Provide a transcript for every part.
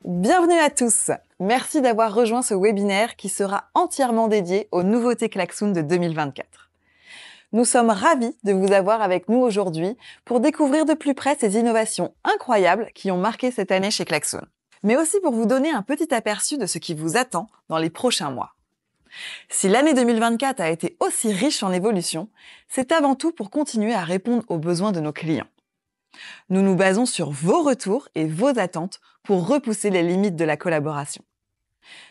Bienvenue à tous. Merci d'avoir rejoint ce webinaire qui sera entièrement dédié aux nouveautés Klaxoon de 2024. Nous sommes ravis de vous avoir avec nous aujourd'hui pour découvrir de plus près ces innovations incroyables qui ont marqué cette année chez Klaxoon, mais aussi pour vous donner un petit aperçu de ce qui vous attend dans les prochains mois. Si l'année 2024 a été aussi riche en évolution, c'est avant tout pour continuer à répondre aux besoins de nos clients. Nous nous basons sur vos retours et vos attentes pour repousser les limites de la collaboration.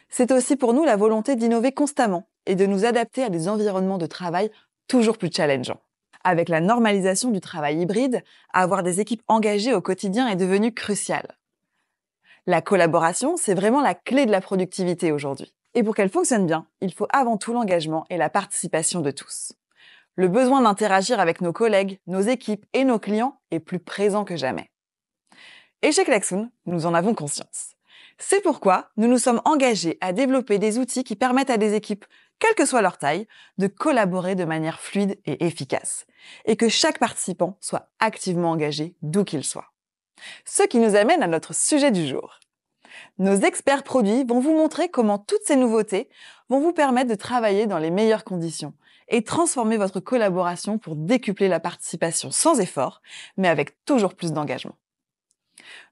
C'est aussi pour nous la volonté d'innover constamment et de nous adapter à des environnements de travail toujours plus challengeants. Avec la normalisation du travail hybride, avoir des équipes engagées au quotidien est devenu crucial. La collaboration, c'est vraiment la clé de la productivité aujourd'hui. Et pour qu'elle fonctionne bien, il faut avant tout l'engagement et la participation de tous. Le besoin d'interagir avec nos collègues, nos équipes et nos clients est plus présent que jamais. Et chez Klaxoon, nous en avons conscience. C'est pourquoi nous nous sommes engagés à développer des outils qui permettent à des équipes, quelle que soit leur taille, de collaborer de manière fluide et efficace, et que chaque participant soit activement engagé d'où qu'il soit. Ce qui nous amène à notre sujet du jour. Nos experts produits vont vous montrer comment toutes ces nouveautés vont vous permettre de travailler dans les meilleures conditions et transformer votre collaboration pour décupler la participation sans effort, mais avec toujours plus d'engagement.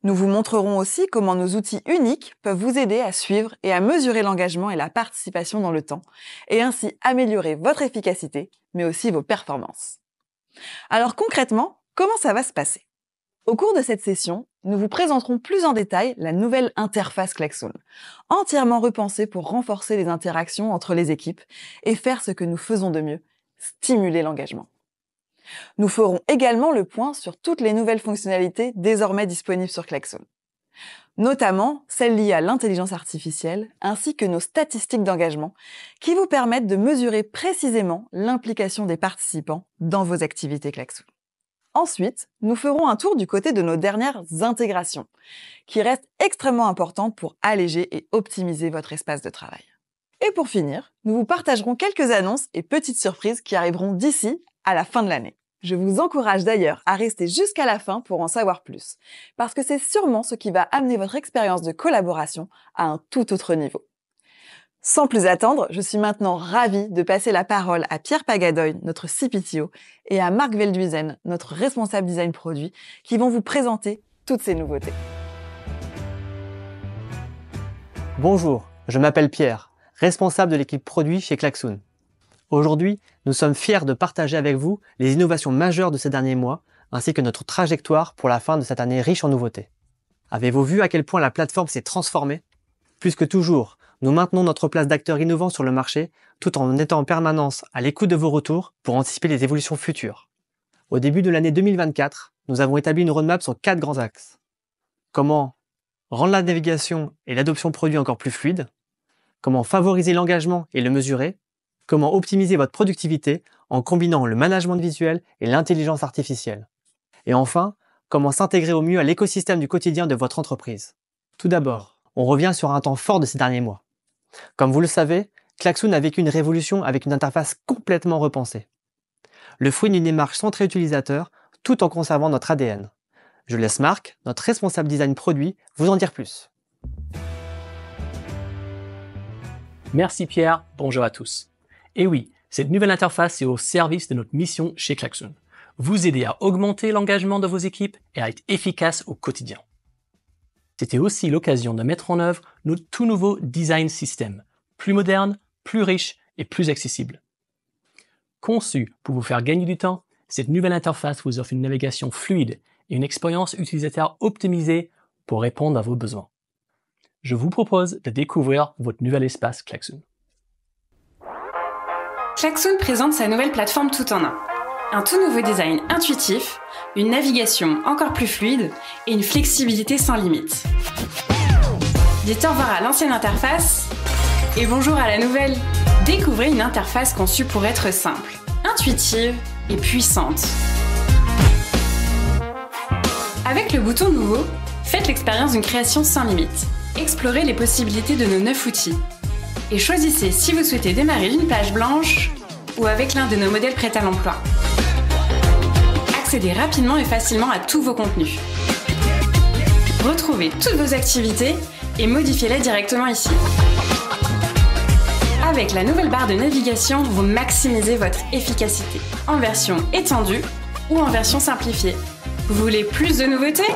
Nous vous montrerons aussi comment nos outils uniques peuvent vous aider à suivre et à mesurer l'engagement et la participation dans le temps, et ainsi améliorer votre efficacité, mais aussi vos performances. Alors concrètement, comment ça va se passer ? Au cours de cette session, nous vous présenterons plus en détail la nouvelle interface Klaxoon, entièrement repensée pour renforcer les interactions entre les équipes et faire ce que nous faisons de mieux, stimuler l'engagement. Nous ferons également le point sur toutes les nouvelles fonctionnalités désormais disponibles sur Klaxoon, notamment celles liées à l'intelligence artificielle ainsi que nos statistiques d'engagement qui vous permettent de mesurer précisément l'implication des participants dans vos activités Klaxoon. Ensuite, nous ferons un tour du côté de nos dernières intégrations, qui restent extrêmement importantes pour alléger et optimiser votre espace de travail. Et pour finir, nous vous partagerons quelques annonces et petites surprises qui arriveront d'ici à la fin de l'année. Je vous encourage d'ailleurs à rester jusqu'à la fin pour en savoir plus, parce que c'est sûrement ce qui va amener votre expérience de collaboration à un tout autre niveau. Sans plus attendre, je suis maintenant ravie de passer la parole à Pierre Pagadoy, notre CPTO, et à Marc Veldhuizen, notre responsable design produit, qui vont vous présenter toutes ces nouveautés. Bonjour, je m'appelle Pierre, responsable de l'équipe produit chez Klaxoon. Aujourd'hui, nous sommes fiers de partager avec vous les innovations majeures de ces derniers mois, ainsi que notre trajectoire pour la fin de cette année riche en nouveautés. Avez-vous vu à quel point la plateforme s'est transformée ? Plus que toujours, nous maintenons notre place d'acteur innovant sur le marché, tout en étant en permanence à l'écoute de vos retours pour anticiper les évolutions futures. Au début de l'année 2024, nous avons établi une roadmap sur 4 grands axes. Comment rendre la navigation et l'adoption produit encore plus fluides ? Comment favoriser l'engagement et le mesurer ? Comment optimiser votre productivité en combinant le management visuel et l'intelligence artificielle ? Et enfin, comment s'intégrer au mieux à l'écosystème du quotidien de votre entreprise ? Tout d'abord, on revient sur un temps fort de ces derniers mois. Comme vous le savez, Klaxoon a vécu une révolution avec une interface complètement repensée. Le fruit d'une démarche centrée utilisateur, tout en conservant notre ADN. Je laisse Marc, notre responsable design produit, vous en dire plus. Merci Pierre, bonjour à tous. Et oui, cette nouvelle interface est au service de notre mission chez Klaxoon. Vous aider à augmenter l'engagement de vos équipes et à être efficace au quotidien. C'était aussi l'occasion de mettre en œuvre notre tout nouveau design system, plus moderne, plus riche et plus accessible. Conçu pour vous faire gagner du temps, cette nouvelle interface vous offre une navigation fluide et une expérience utilisateur optimisée pour répondre à vos besoins. Je vous propose de découvrir votre nouvel espace Klaxoon. Klaxoon présente sa nouvelle plateforme tout en un. Un tout nouveau design intuitif, une navigation encore plus fluide et une flexibilité sans limite. Dites au revoir à l'ancienne interface et bonjour à la nouvelle. Découvrez une interface conçue pour être simple, intuitive et puissante. Avec le bouton nouveau, faites l'expérience d'une création sans limite. Explorez les possibilités de nos 9 outils. Et choisissez si vous souhaitez démarrer d'une page blanche ou avec l'un de nos modèles prêts à l'emploi. Accédez rapidement et facilement à tous vos contenus. Retrouvez toutes vos activités et modifiez-les directement ici. Avec la nouvelle barre de navigation, vous maximisez votre efficacité en version étendue ou en version simplifiée. Vous voulez plus de nouveautés?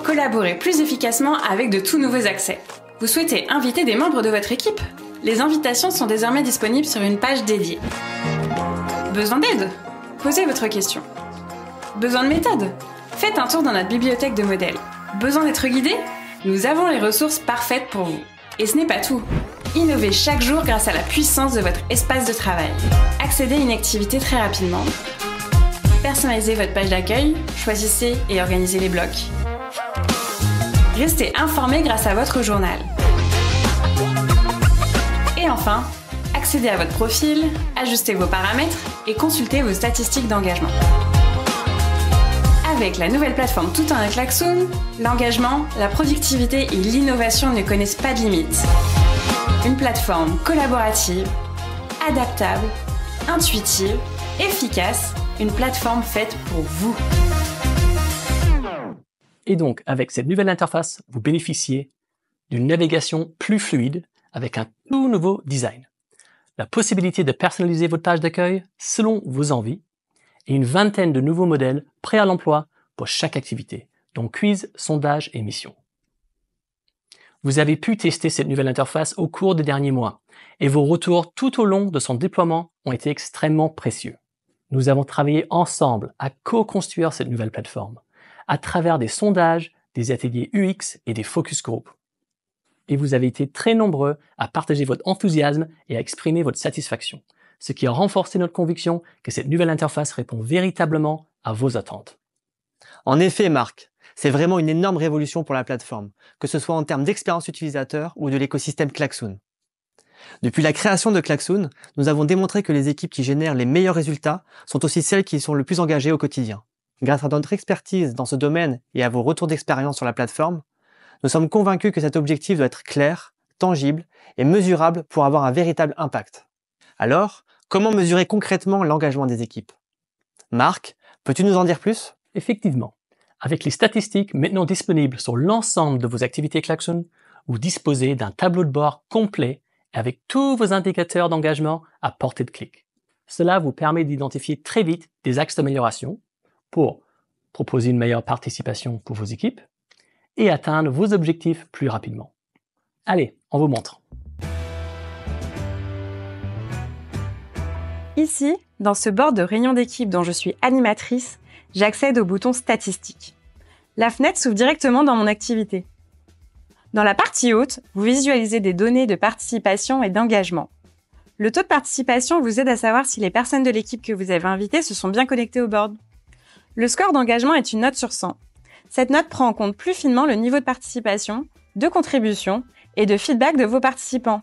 Collaborez plus efficacement avec de tout nouveaux accès. Vous souhaitez inviter des membres de votre équipe? Les invitations sont désormais disponibles sur une page dédiée. Besoin d'aide? Posez votre question. Besoin de méthode? Faites un tour dans notre bibliothèque de modèles. Besoin d'être guidé? Nous avons les ressources parfaites pour vous. Et ce n'est pas tout. Innovez chaque jour grâce à la puissance de votre espace de travail. Accédez à une activité très rapidement. Personnalisez votre page d'accueil, choisissez et organisez les blocs. Restez informé grâce à votre journal. Et enfin, accédez à votre profil, ajustez vos paramètres et consultez vos statistiques d'engagement. Avec la nouvelle plateforme Tout en un Klaxoon, l'engagement, la productivité et l'innovation ne connaissent pas de limites. Une plateforme collaborative, adaptable, intuitive, efficace, une plateforme faite pour vous. Et donc, avec cette nouvelle interface, vous bénéficiez d'une navigation plus fluide avec un tout nouveau design. La possibilité de personnaliser votre page d'accueil selon vos envies et une vingtaine de nouveaux modèles prêts à l'emploi pour chaque activité, dont quiz, sondage et mission. Vous avez pu tester cette nouvelle interface au cours des derniers mois et vos retours tout au long de son déploiement ont été extrêmement précieux. Nous avons travaillé ensemble à co-construire cette nouvelle plateforme à travers des sondages, des ateliers UX et des focus group. Et vous avez été très nombreux à partager votre enthousiasme et à exprimer votre satisfaction, ce qui a renforcé notre conviction que cette nouvelle interface répond véritablement à vos attentes. En effet, Marc, c'est vraiment une énorme révolution pour la plateforme, que ce soit en termes d'expérience utilisateur ou de l'écosystème Klaxoon. Depuis la création de Klaxoon, nous avons démontré que les équipes qui génèrent les meilleurs résultats sont aussi celles qui sont le plus engagées au quotidien. Grâce à notre expertise dans ce domaine et à vos retours d'expérience sur la plateforme, nous sommes convaincus que cet objectif doit être clair, tangible et mesurable pour avoir un véritable impact. Alors, comment mesurer concrètement l'engagement des équipes? Marc, peux-tu nous en dire plus? Effectivement, avec les statistiques maintenant disponibles sur l'ensemble de vos activités Klaxoon, vous disposez d'un tableau de bord complet avec tous vos indicateurs d'engagement à portée de clic. Cela vous permet d'identifier très vite des axes d'amélioration pour proposer une meilleure participation pour vos équipes et atteindre vos objectifs plus rapidement. Allez, on vous montre. Ici, dans ce board de réunion d'équipe dont je suis animatrice, j'accède au bouton Statistiques. La fenêtre s'ouvre directement dans mon activité. Dans la partie haute, vous visualisez des données de participation et d'engagement. Le taux de participation vous aide à savoir si les personnes de l'équipe que vous avez invitées se sont bien connectées au board. Le score d'engagement est une note sur 100. Cette note prend en compte plus finement le niveau de participation, de contribution et de feedback de vos participants.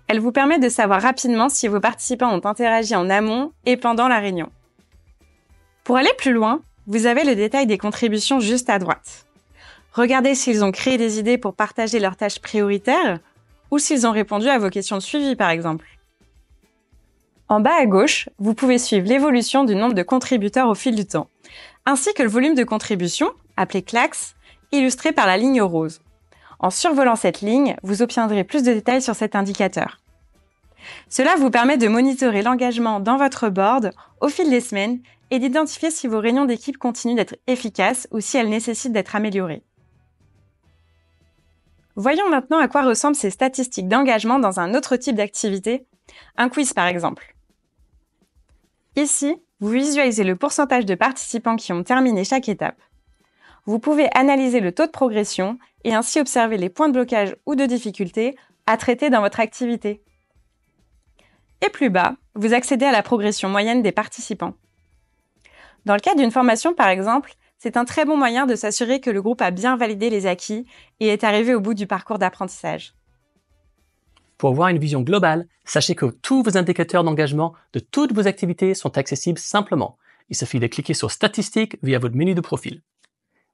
Elle vous permet de savoir rapidement si vos participants ont interagi en amont et pendant la réunion. Pour aller plus loin, vous avez le détail des contributions juste à droite. Regardez s'ils ont créé des idées pour partager leurs tâches prioritaires ou s'ils ont répondu à vos questions de suivi, par exemple. En bas à gauche, vous pouvez suivre l'évolution du nombre de contributeurs au fil du temps, ainsi que le volume de contribution, appelé Klax, illustré par la ligne rose. En survolant cette ligne, vous obtiendrez plus de détails sur cet indicateur. Cela vous permet de monitorer l'engagement dans votre board au fil des semaines et d'identifier si vos réunions d'équipe continuent d'être efficaces ou si elles nécessitent d'être améliorées. Voyons maintenant à quoi ressemblent ces statistiques d'engagement dans un autre type d'activité, un quiz par exemple. Ici, vous visualisez le pourcentage de participants qui ont terminé chaque étape. Vous pouvez analyser le taux de progression et ainsi observer les points de blocage ou de difficulté à traiter dans votre activité. Et plus bas, vous accédez à la progression moyenne des participants. Dans le cas d'une formation par exemple, c'est un très bon moyen de s'assurer que le groupe a bien validé les acquis et est arrivé au bout du parcours d'apprentissage. Pour avoir une vision globale, sachez que tous vos indicateurs d'engagement de toutes vos activités sont accessibles simplement. Il suffit de cliquer sur Statistiques via votre menu de profil.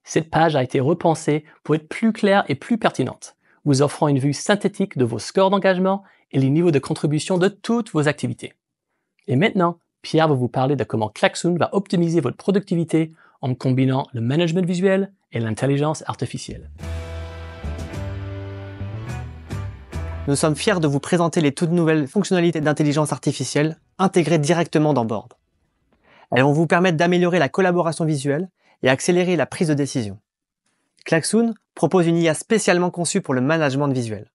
Cette page a été repensée pour être plus claire et plus pertinente, vous offrant une vue synthétique de vos scores d'engagement et les niveaux de contribution de toutes vos activités. Et maintenant, Pierre va vous parler de comment Klaxoon va optimiser votre productivité en combinant le management visuel et l'intelligence artificielle. Nous sommes fiers de vous présenter les toutes nouvelles fonctionnalités d'intelligence artificielle intégrées directement dans Board. Elles vont vous permettre d'améliorer la collaboration visuelle et accélérer la prise de décision. Klaxoon propose une IA spécialement conçue pour le management visuel.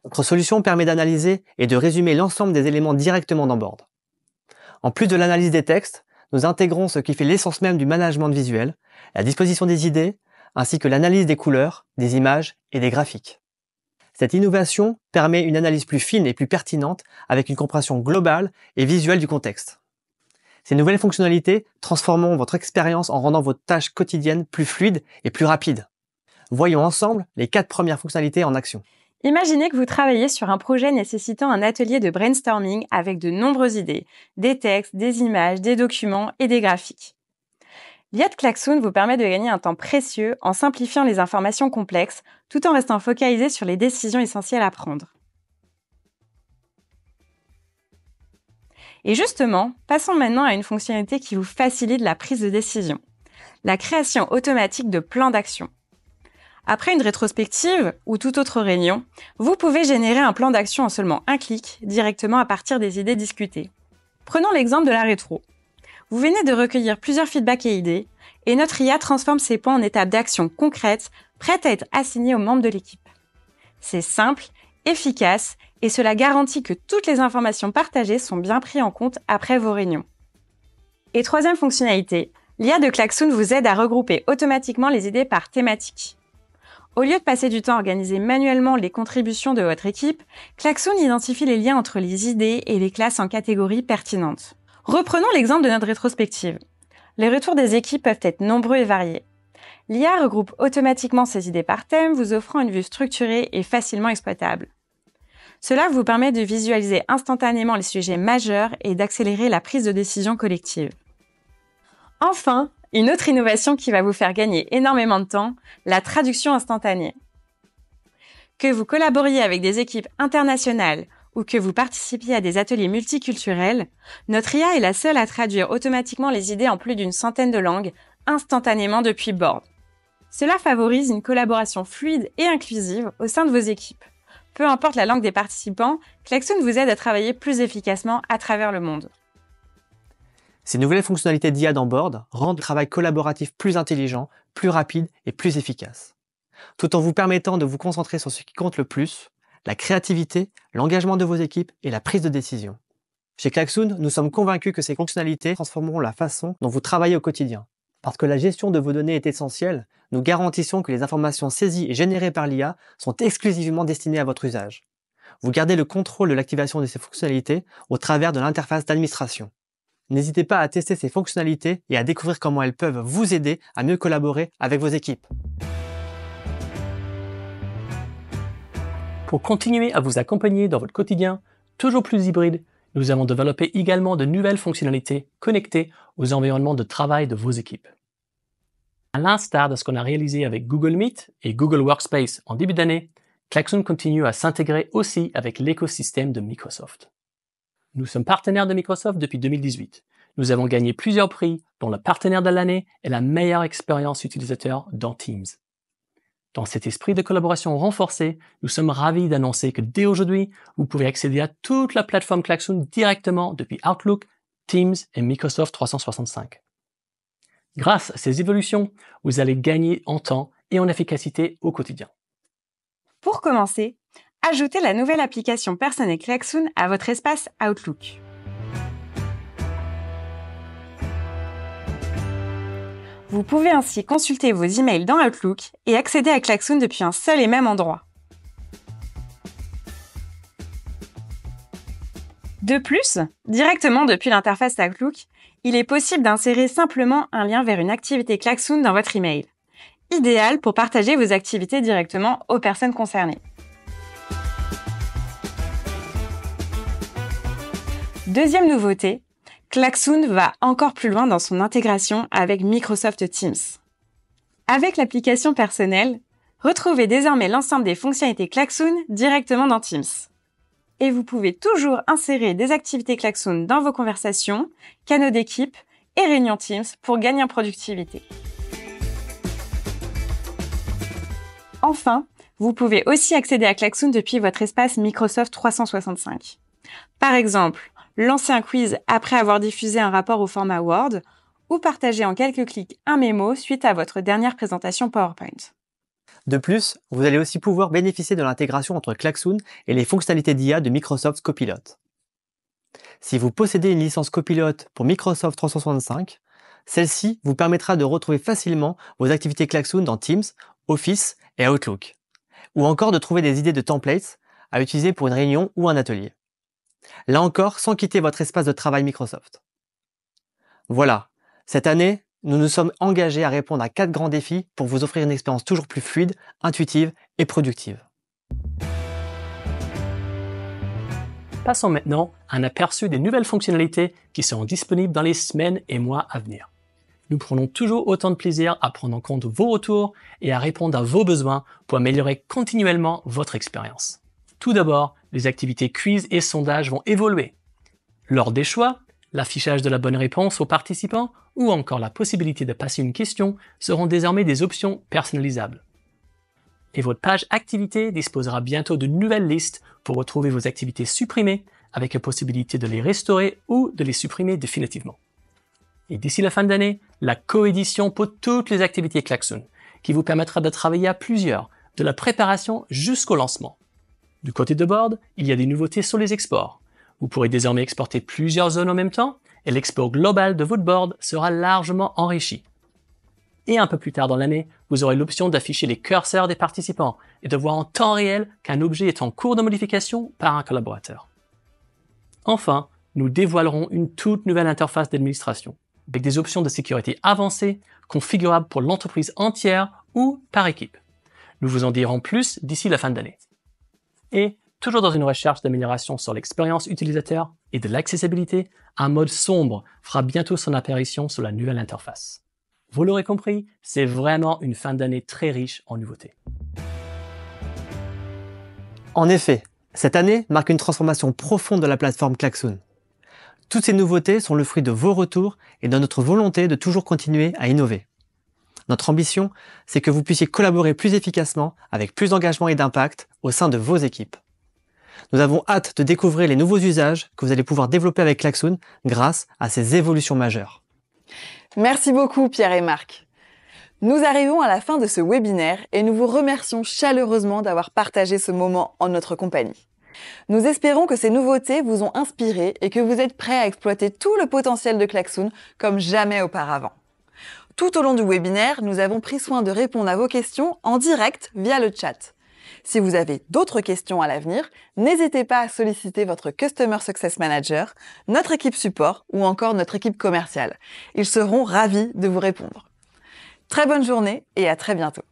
Notre solution permet d'analyser et de résumer l'ensemble des éléments directement dans Board. En plus de l'analyse des textes, nous intégrons ce qui fait l'essence même du management visuel, la disposition des idées, ainsi que l'analyse des couleurs, des images et des graphiques. Cette innovation permet une analyse plus fine et plus pertinente avec une compréhension globale et visuelle du contexte. Ces nouvelles fonctionnalités transformeront votre expérience en rendant votre tâche quotidienne plus fluide et plus rapide. Voyons ensemble les 4 premières fonctionnalités en action. Imaginez que vous travaillez sur un projet nécessitant un atelier de brainstorming avec de nombreuses idées, des textes, des images, des documents et des graphiques. L'IA de Klaxoon vous permet de gagner un temps précieux en simplifiant les informations complexes tout en restant focalisé sur les décisions essentielles à prendre. Et justement, passons maintenant à une fonctionnalité qui vous facilite la prise de décision, la création automatique de plans d'action. Après une rétrospective ou toute autre réunion, vous pouvez générer un plan d'action en seulement un clic, directement à partir des idées discutées. Prenons l'exemple de la rétro. Vous venez de recueillir plusieurs feedbacks et idées, et notre IA transforme ces points en étapes d'action concrètes, prêtes à être assignées aux membres de l'équipe. C'est simple, efficace, et cela garantit que toutes les informations partagées sont bien prises en compte après vos réunions. Et troisième fonctionnalité, l'IA de Klaxoon vous aide à regrouper automatiquement les idées par thématique. Au lieu de passer du temps à organiser manuellement les contributions de votre équipe, Klaxoon identifie les liens entre les idées et les classes en catégories pertinentes. Reprenons l'exemple de notre rétrospective. Les retours des équipes peuvent être nombreux et variés. L'IA regroupe automatiquement ces idées par thème, vous offrant une vue structurée et facilement exploitable. Cela vous permet de visualiser instantanément les sujets majeurs et d'accélérer la prise de décision collective. Enfin, une autre innovation qui va vous faire gagner énormément de temps, la traduction instantanée. Que vous collaboriez avec des équipes internationales ou que vous participiez à des ateliers multiculturels, notre IA est la seule à traduire automatiquement les idées en plus d'une centaine de langues, instantanément depuis Board. Cela favorise une collaboration fluide et inclusive au sein de vos équipes. Peu importe la langue des participants, Klaxoon vous aide à travailler plus efficacement à travers le monde. Ces nouvelles fonctionnalités d'IA dans Board rendent le travail collaboratif plus intelligent, plus rapide et plus efficace, tout en vous permettant de vous concentrer sur ce qui compte le plus, la créativité, l'engagement de vos équipes et la prise de décision. Chez Klaxoon, nous sommes convaincus que ces fonctionnalités transformeront la façon dont vous travaillez au quotidien. Parce que la gestion de vos données est essentielle, nous garantissons que les informations saisies et générées par l'IA sont exclusivement destinées à votre usage. Vous gardez le contrôle de l'activation de ces fonctionnalités au travers de l'interface d'administration. N'hésitez pas à tester ces fonctionnalités et à découvrir comment elles peuvent vous aider à mieux collaborer avec vos équipes. Pour continuer à vous accompagner dans votre quotidien, toujours plus hybride, nous avons développé également de nouvelles fonctionnalités connectées aux environnements de travail de vos équipes. À l'instar de ce qu'on a réalisé avec Google Meet et Google Workspace en début d'année, Klaxoon continue à s'intégrer aussi avec l'écosystème de Microsoft. Nous sommes partenaires de Microsoft depuis 2018. Nous avons gagné plusieurs prix, dont le partenaire de l'année et la meilleure expérience utilisateur dans Teams. Dans cet esprit de collaboration renforcée, nous sommes ravis d'annoncer que dès aujourd'hui, vous pouvez accéder à toute la plateforme Klaxoon directement depuis Outlook, Teams et Microsoft 365. Grâce à ces évolutions, vous allez gagner en temps et en efficacité au quotidien. Pour commencer, ajoutez la nouvelle application personnelle Klaxoon à votre espace Outlook. Vous pouvez ainsi consulter vos emails dans Outlook et accéder à Klaxoon depuis un seul et même endroit. De plus, directement depuis l'interface Outlook, il est possible d'insérer simplement un lien vers une activité Klaxoon dans votre email. Idéal pour partager vos activités directement aux personnes concernées. Deuxième nouveauté, Klaxoon va encore plus loin dans son intégration avec Microsoft Teams. Avec l'application personnelle, retrouvez désormais l'ensemble des fonctionnalités Klaxoon directement dans Teams. Et vous pouvez toujours insérer des activités Klaxoon dans vos conversations, canaux d'équipe et réunions Teams pour gagner en productivité. Enfin, vous pouvez aussi accéder à Klaxoon depuis votre espace Microsoft 365. Par exemple, lancer un quiz après avoir diffusé un rapport au format Word ou partager en quelques clics un mémo suite à votre dernière présentation PowerPoint. De plus, vous allez aussi pouvoir bénéficier de l'intégration entre Klaxoon et les fonctionnalités d'IA de Microsoft Copilot. Si vous possédez une licence Copilot pour Microsoft 365, celle-ci vous permettra de retrouver facilement vos activités Klaxoon dans Teams, Office et Outlook, ou encore de trouver des idées de templates à utiliser pour une réunion ou un atelier. Là encore, sans quitter votre espace de travail Microsoft. Voilà, cette année, nous nous sommes engagés à répondre à 4 grands défis pour vous offrir une expérience toujours plus fluide, intuitive et productive. Passons maintenant à un aperçu des nouvelles fonctionnalités qui seront disponibles dans les semaines et mois à venir. Nous prenons toujours autant de plaisir à prendre en compte vos retours et à répondre à vos besoins pour améliorer continuellement votre expérience. Tout d'abord, les activités quiz et sondages vont évoluer. Lors des choix, l'affichage de la bonne réponse aux participants ou encore la possibilité de passer une question seront désormais des options personnalisables. Et votre page activités disposera bientôt d'une nouvelle liste pour retrouver vos activités supprimées avec la possibilité de les restaurer ou de les supprimer définitivement. Et d'ici la fin de l'année, la coédition pour toutes les activités Klaxoon qui vous permettra de travailler à plusieurs, de la préparation jusqu'au lancement. Du côté de board, il y a des nouveautés sur les exports. Vous pourrez désormais exporter plusieurs zones en même temps et l'export global de votre board sera largement enrichi. Et un peu plus tard dans l'année, vous aurez l'option d'afficher les curseurs des participants et de voir en temps réel qu'un objet est en cours de modification par un collaborateur. Enfin, nous dévoilerons une toute nouvelle interface d'administration avec des options de sécurité avancées configurables pour l'entreprise entière ou par équipe. Nous vous en dirons plus d'ici la fin de l'année. Et toujours dans une recherche d'amélioration sur l'expérience utilisateur et de l'accessibilité, un mode sombre fera bientôt son apparition sur la nouvelle interface. Vous l'aurez compris, c'est vraiment une fin d'année très riche en nouveautés. En effet, cette année marque une transformation profonde de la plateforme Klaxoon. Toutes ces nouveautés sont le fruit de vos retours et de notre volonté de toujours continuer à innover. Notre ambition, c'est que vous puissiez collaborer plus efficacement avec plus d'engagement et d'impact au sein de vos équipes. Nous avons hâte de découvrir les nouveaux usages que vous allez pouvoir développer avec Klaxoon grâce à ces évolutions majeures. Merci beaucoup Pierre et Marc. Nous arrivons à la fin de ce webinaire et nous vous remercions chaleureusement d'avoir partagé ce moment en notre compagnie. Nous espérons que ces nouveautés vous ont inspiré et que vous êtes prêts à exploiter tout le potentiel de Klaxoon comme jamais auparavant. Tout au long du webinaire, nous avons pris soin de répondre à vos questions en direct via le chat. Si vous avez d'autres questions à l'avenir, n'hésitez pas à solliciter votre Customer Success Manager, notre équipe support ou encore notre équipe commerciale. Ils seront ravis de vous répondre. Très bonne journée et à très bientôt.